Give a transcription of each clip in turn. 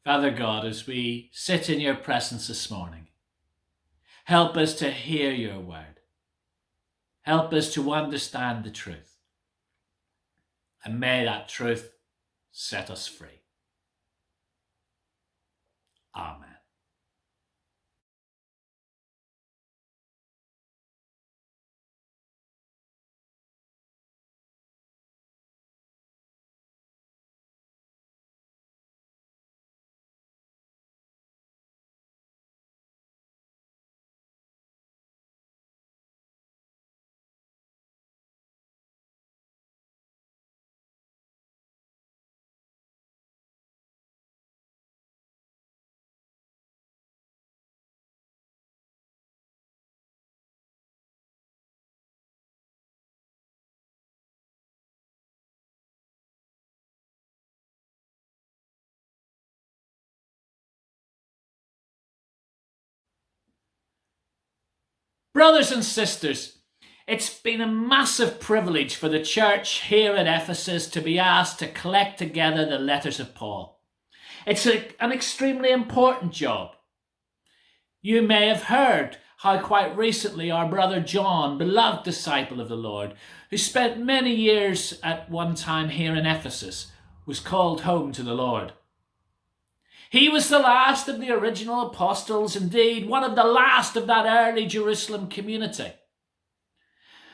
Father God, as we sit in your presence this morning, help us to hear your word. Help us to understand the truth. And may that truth set us free. Amen. Brothers and sisters, it's been a massive privilege for the church here at Ephesus to be asked to collect together the letters of Paul. It's an extremely important job. You may have heard how quite recently our brother John, beloved disciple of the Lord, who spent many years at one time here in Ephesus, was called home to the Lord. He was the last of the original apostles, indeed one of the last of that early Jerusalem community.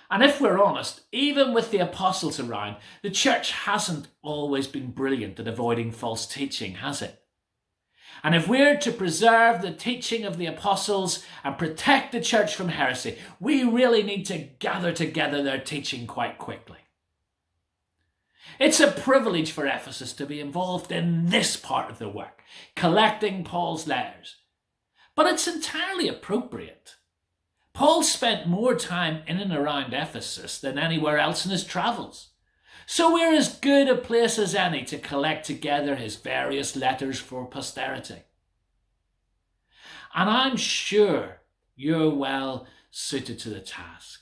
And if we're honest, even with the apostles around, the church hasn't always been brilliant at avoiding false teaching, has it? And if we're to preserve the teaching of the apostles and protect the church from heresy, we really need to gather together their teaching quite quickly. It's a privilege for Ephesus to be involved in this part of the work, collecting Paul's letters. But it's entirely appropriate. Paul spent more time in and around Ephesus than anywhere else in his travels. So we're as good a place as any to collect together his various letters for posterity. And I'm sure you're well suited to the task.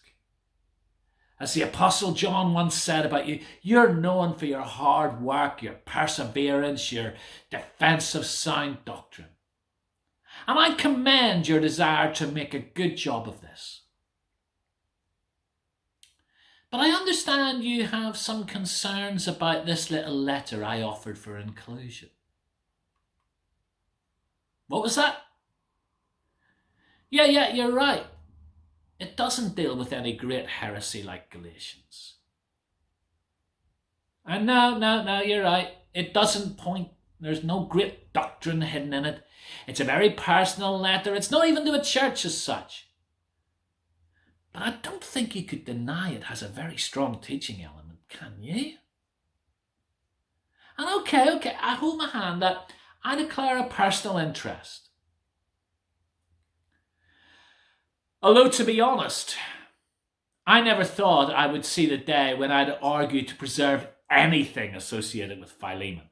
As the Apostle John once said about you, you're known for your hard work, your perseverance, your defense of sound doctrine. And I commend your desire to make a good job of this. But I understand you have some concerns about this little letter I offered for inclusion. What was that? Yeah, you're right. It doesn't deal with any great heresy like Galatians. And no, you're right. It doesn't point. There's no great doctrine hidden in it. It's a very personal letter. It's not even to a church as such. But I don't think you could deny it has a very strong teaching element, can you? And okay, I hold my hand that I declare a personal interest. Although, to be honest, I never thought I would see the day when I'd argue to preserve anything associated with Philemon.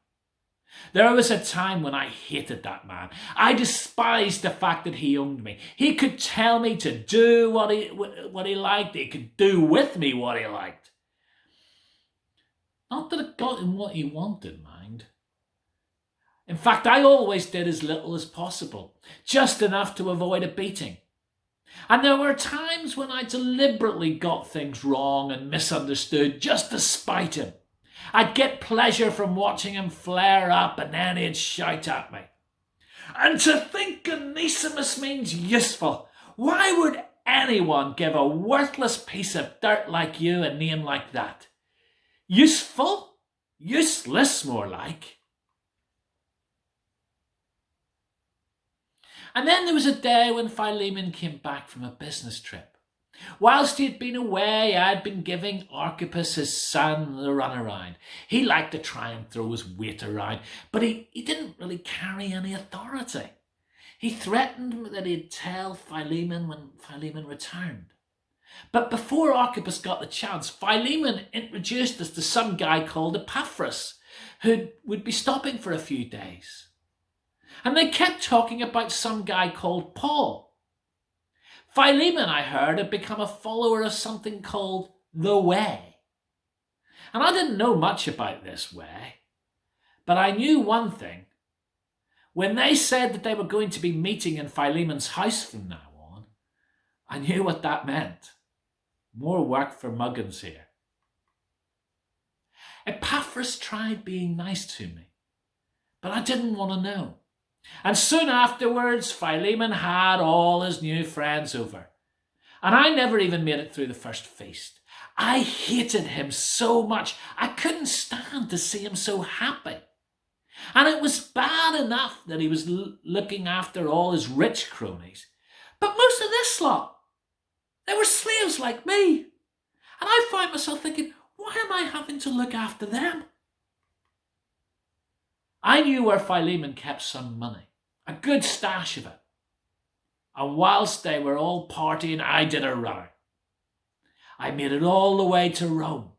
There was a time when I hated that man. I despised the fact that he owned me. He could tell me to do what he liked. He could do with me what he liked. Not that it got him what he wanted, mind. In fact, I always did as little as possible, just enough to avoid a beating. And there were times when I deliberately got things wrong and misunderstood just to spite him. I'd get pleasure from watching him flare up and then he'd shout at me. And to think Onesimus means useful. Why would anyone give a worthless piece of dirt like you a name like that? Useful? Useless, more like. And then there was a day when Philemon came back from a business trip. Whilst he had been away, I had been giving Archippus, his son, the runaround. He liked to try and throw his weight around, but he didn't really carry any authority. He threatened that he'd tell Philemon when Philemon returned. But before Archippus got the chance, Philemon introduced us to some guy called Epaphras, who would be stopping for a few days. And they kept talking about some guy called Paul. Philemon, I heard, had become a follower of something called the Way. And I didn't know much about this way, but I knew one thing. When they said that they were going to be meeting in Philemon's house from now on, I knew what that meant. More work for Muggins here. Epaphras tried being nice to me, but I didn't want to know. And soon afterwards, Philemon had all his new friends over. And I never even made it through the first feast. I hated him so much. I couldn't stand to see him so happy. And it was bad enough that he was looking after all his rich cronies. But most of this lot, they were slaves like me. And I found myself thinking, why am I having to look after them? I knew where Philemon kept some money, a good stash of it. And whilst they were all partying, I did a row. I made it all the way to Rome.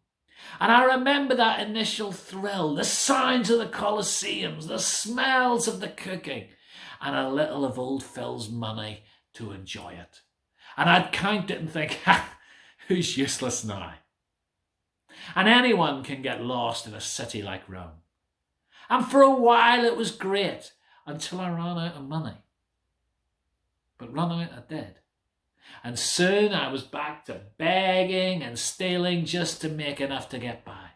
And I remember that initial thrill, the sounds of the Colosseums, the smells of the cooking, and a little of old Phil's money to enjoy it. And I'd count it and think, who's useless now? And anyone can get lost in a city like Rome. And for a while it was great, until I ran out of money. But run out I did. And soon I was back to begging and stealing just to make enough to get by.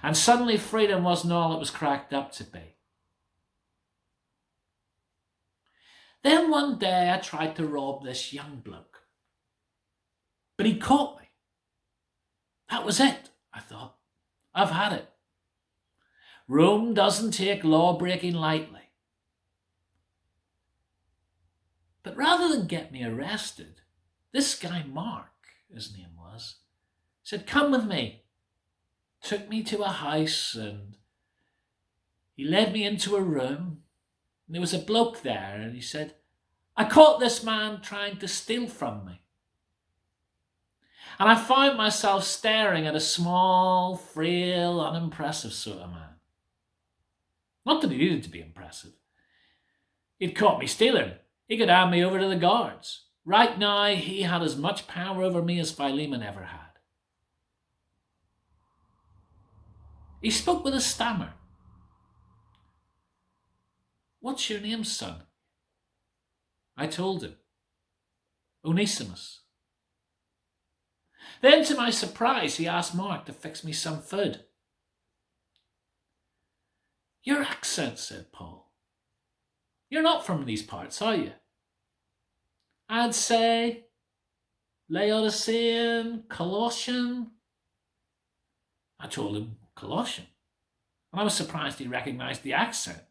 And suddenly freedom wasn't all it was cracked up to be. Then one day I tried to rob this young bloke. But he caught me. That was it, I thought. I've had it. Rome doesn't take law-breaking lightly. But rather than get me arrested, this guy Mark, his name was, said, come with me. Took me to a house and he led me into a room. And there was a bloke there and he said, I caught this man trying to steal from me. And I found myself staring at a small, frail, unimpressive sort of man. Not that he needed to be impressive. He'd caught me stealing. He could hand me over to the guards. Right now, he had as much power over me as Philemon ever had. He spoke with a stammer. What's your name, son? I told him. Onesimus. Then, to my surprise, he asked Mark to fix me some food. Your accent, said Paul. You're not from these parts, are you? I'd say Laodicean, Colossian. I told him Colossian, and I was surprised he recognised the accent.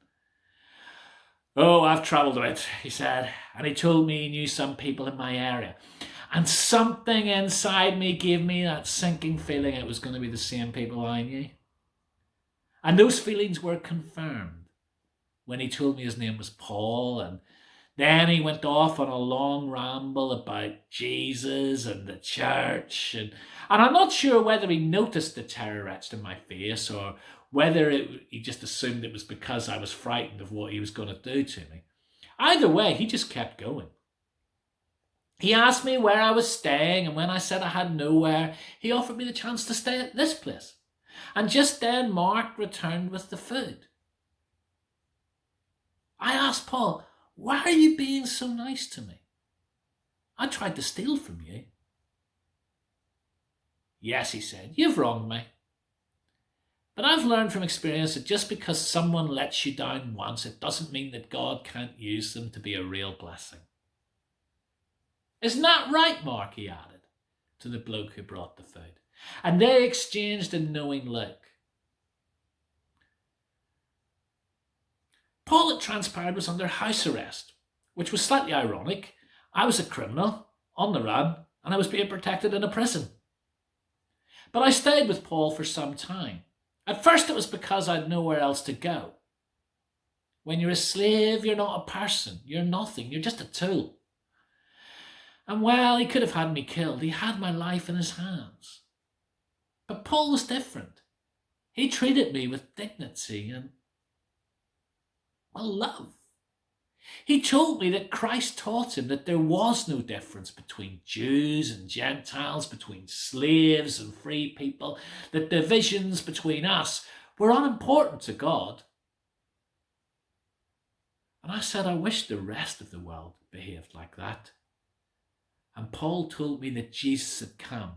Oh, I've travelled a bit, he said, and he told me he knew some people in my area. And something inside me gave me that sinking feeling it was going to be the same people I knew. And those feelings were confirmed when he told me his name was Paul, and then he went off on a long ramble about Jesus and the church. And I'm not sure whether he noticed the terror etched in my face or whether he just assumed it was because I was frightened of what he was going to do to me. Either way, he just kept going. He asked me where I was staying, and when I said I had nowhere, he offered me the chance to stay at this place. And just then Mark returned with the food. I asked Paul, why are you being so nice to me? I tried to steal from you. Yes, he said, you've wronged me. But I've learned from experience that just because someone lets you down once, it doesn't mean that God can't use them to be a real blessing. Isn't that right, Mark? He added to the bloke who brought the food. And they exchanged a knowing look. Paul, it transpired, was under house arrest, which was slightly ironic. I was a criminal, on the run, and I was being protected in a prison. But I stayed with Paul for some time. At first it was because I had nowhere else to go. When you're a slave, you're not a person. You're nothing. You're just a tool. And well, he could have had me killed. He had my life in his hands. But Paul was different. He treated me with dignity and, well, love. He told me that Christ taught him that there was no difference between Jews and Gentiles, between slaves and free people, that divisions between us were unimportant to God. And I said, I wish the rest of the world behaved like that. And Paul told me that Jesus had come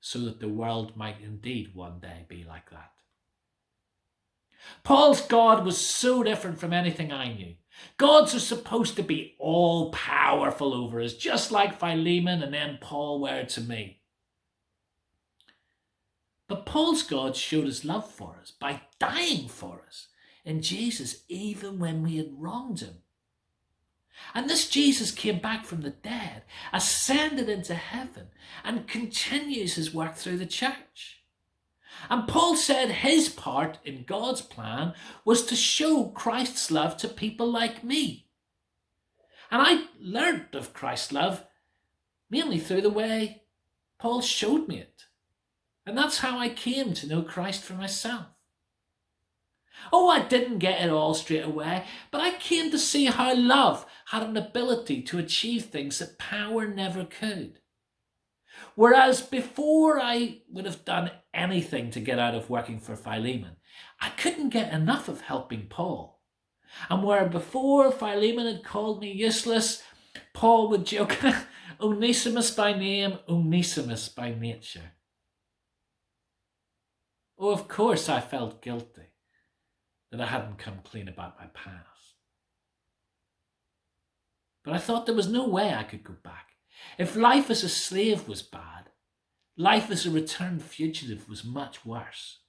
so that the world might indeed one day be like that. Paul's God was so different from anything I knew. Gods are supposed to be all powerful over us, just like Philemon and then Paul were to me. But Paul's God showed his love for us by dying for us in Jesus, even when we had wronged him. And this Jesus came back from the dead, ascended into heaven, and continues his work through the church. And Paul said his part in God's plan was to show Christ's love to people like me. And I learnt of Christ's love mainly through the way Paul showed me it. And that's how I came to know Christ for myself. Oh, I didn't get it all straight away, but I came to see how love had an ability to achieve things that power never could. Whereas before I would have done anything to get out of working for Philemon, I couldn't get enough of helping Paul. And where before Philemon had called me useless, Paul would joke, Onesimus by name, Onesimus by nature. Oh, of course I felt guilty that I hadn't come clean about my past. But I thought there was no way I could go back. If life as a slave was bad, life as a returned fugitive was much worse.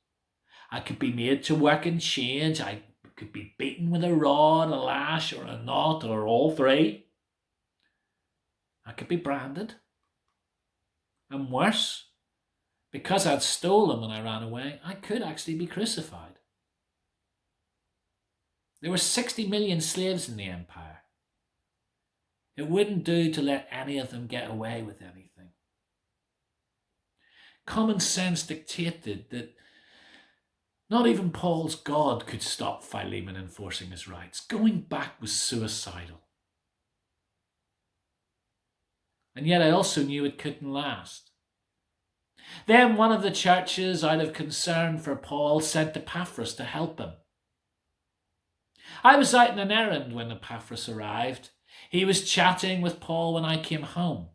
I could be made to work in chains. I could be beaten with a rod, a lash, or a knot, or all three. I could be branded. And worse, because I'd stolen when I ran away, I could actually be crucified. There were 60 million slaves in the empire. It wouldn't do to let any of them get away with anything. Common sense dictated that not even Paul's God could stop Philemon enforcing his rights. Going back was suicidal. And yet I also knew it couldn't last. Then one of the churches, out of concern for Paul, sent Epaphras to help him. I was out on an errand when Epaphras arrived. He was chatting with Paul when I came home.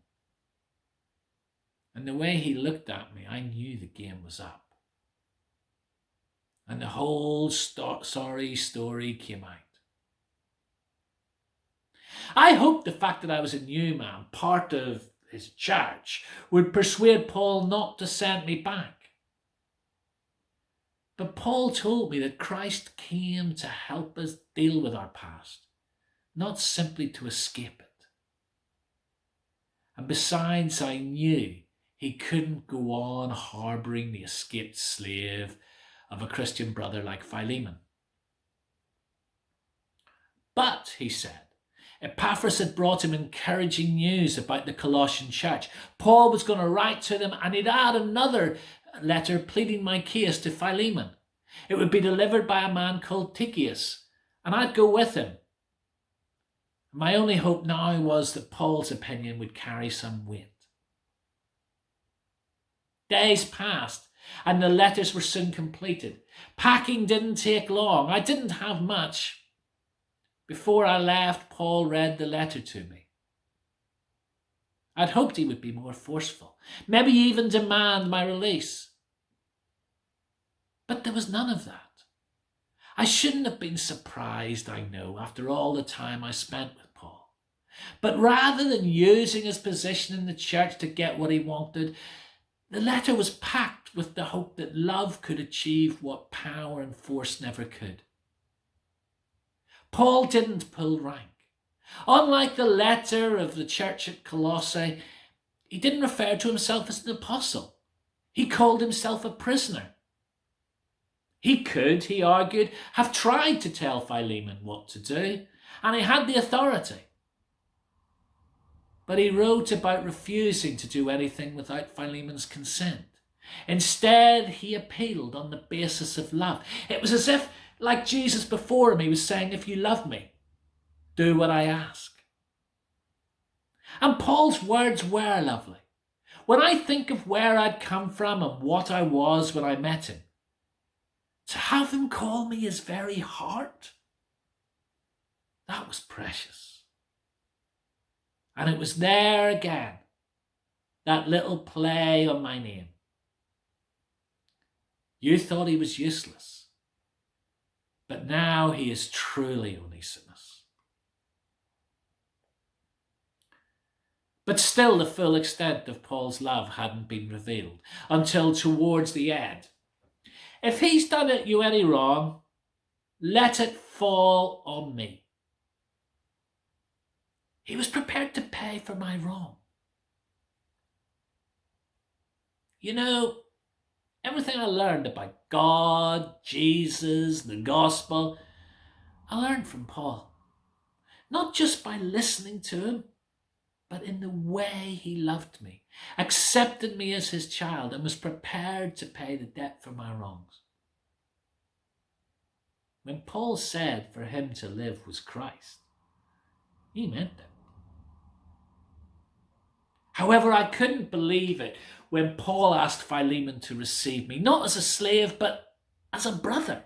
And the way he looked at me, I knew the game was up. And the whole sorry story came out. I hoped the fact that I was a new man, part of his church, would persuade Paul not to send me back. But Paul told me that Christ came to help us deal with our past, not simply to escape it. And besides, I knew he couldn't go on harbouring the escaped slave of a Christian brother like Philemon. But, he said, Epaphras had brought him encouraging news about the Colossian church. Paul was going to write to them, and he'd add another letter pleading my case to Philemon. It would be delivered by a man called Tychicus, and I'd go with him. My only hope now was that Paul's opinion would carry some weight. Days passed, and the letters were soon completed. Packing didn't take long. I didn't have much. Before I left, Paul read the letter to me. I'd hoped he would be more forceful, maybe even demand my release. But there was none of that. I shouldn't have been surprised, I know, after all the time I spent with Paul. But rather than using his position in the church to get what he wanted, the letter was packed with the hope that love could achieve what power and force never could. Paul didn't pull rank. Unlike the letter of the church at Colossae, he didn't refer to himself as an apostle. He called himself a prisoner. He could, he argued, have tried to tell Philemon what to do, and he had the authority. But he wrote about refusing to do anything without Philemon's consent. Instead, he appealed on the basis of love. It was as if, like Jesus before him, he was saying, if you love me, do what I ask. And Paul's words were lovely. When I think of where I'd come from and what I was when I met him, to have him call me his very heart, That was precious. And it was there again, that little play on my name. You thought he was useless, but now he is truly Onesimus. But still the full extent of Paul's love hadn't been revealed until towards the end. If he's done you any wrong, let it fall on me. He was prepared to pay for my wrong. You know, everything I learned about God, Jesus, the gospel, I learned from Paul. Not just by listening to him, but in the way he loved me, accepted me as his child, and was prepared to pay the debt for my wrongs. When Paul said for him to live was Christ, he meant it. However, I couldn't believe it when Paul asked Philemon to receive me, not as a slave, but as a brother.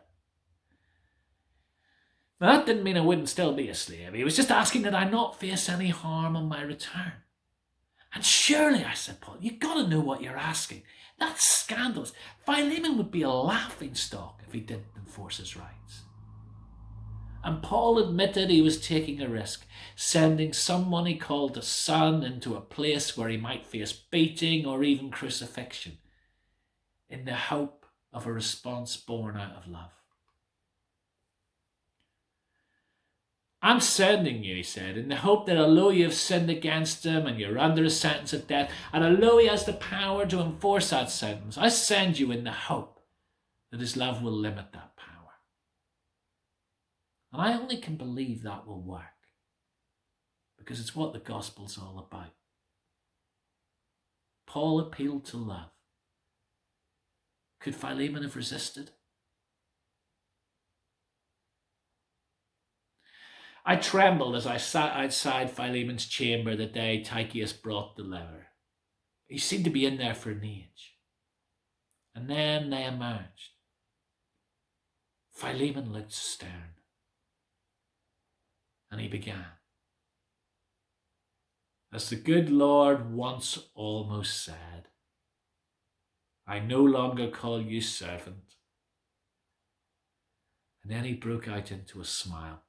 Now, that didn't mean I wouldn't still be a slave. He was just asking that I not face any harm on my return. And surely, I said, Paul, you've got to know what you're asking. That's scandalous. Philemon would be a laughingstock if he didn't enforce his rights. And Paul admitted he was taking a risk, sending someone he called a son into a place where he might face beating or even crucifixion, in the hope of a response born out of love. I'm sending you, he said, in the hope that although you have sinned against him and you're under a sentence of death, and although he has the power to enforce that sentence, I send you in the hope that his love will limit that power. And I only can believe that will work, because it's what the gospel's all about. Paul appealed to love. Could Philemon have resisted? I trembled as I sat outside Philemon's chamber the day Tychicus brought the letter. He seemed to be in there for an age. And then they emerged. Philemon looked stern. And he began. As the good Lord once almost said, I no longer call you servant. And then he broke out into a smile.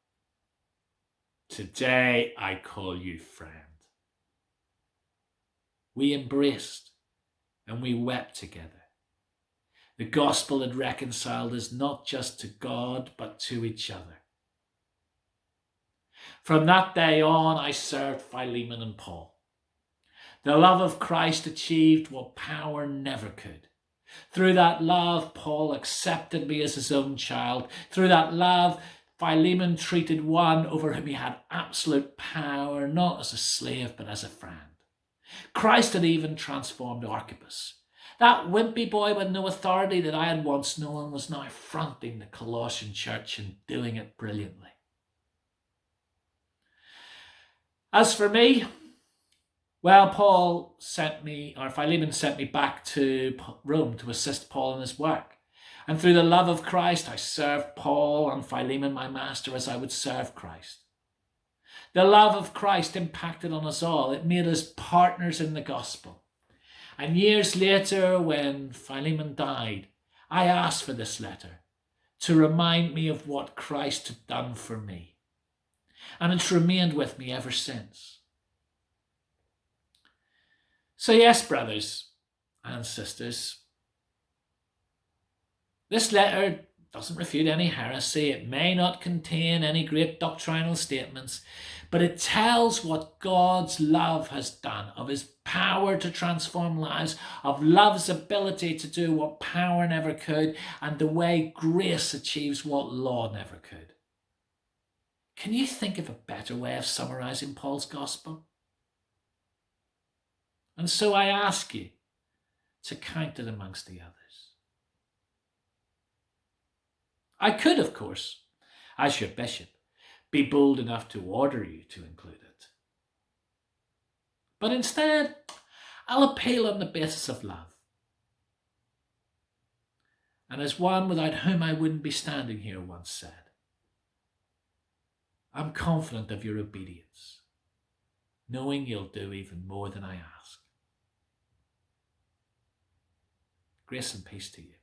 Today I call you friend. We embraced and we wept together. The gospel had reconciled us not just to God, but to each other. From that day on, I served Philemon and Paul. The love of Christ achieved what power never could. Through that love, Paul accepted me as his own child. Through that love, Philemon treated one over whom he had absolute power, not as a slave, but as a friend. Christ had even transformed Archippus. That wimpy boy with no authority that I had once known was now fronting the Colossian church and doing it brilliantly. As for me, well, Philemon sent me back to Rome to assist Paul in his work. And through the love of Christ, I served Paul and Philemon, my master, as I would serve Christ. The love of Christ impacted on us all. It made us partners in the gospel. And years later, when Philemon died, I asked for this letter to remind me of what Christ had done for me. And it's remained with me ever since. So yes, brothers and sisters, this letter doesn't refute any heresy. It may not contain any great doctrinal statements, but it tells what God's love has done, of his power to transform lives, of love's ability to do what power never could, and the way grace achieves what law never could. Can you think of a better way of summarizing Paul's gospel? And so I ask you to count it amongst the others. I could, of course, as your bishop, be bold enough to order you to include it. But instead, I'll appeal on the basis of love. And as one without whom I wouldn't be standing here once said, I'm confident of your obedience, knowing you'll do even more than I ask. Grace and peace to you.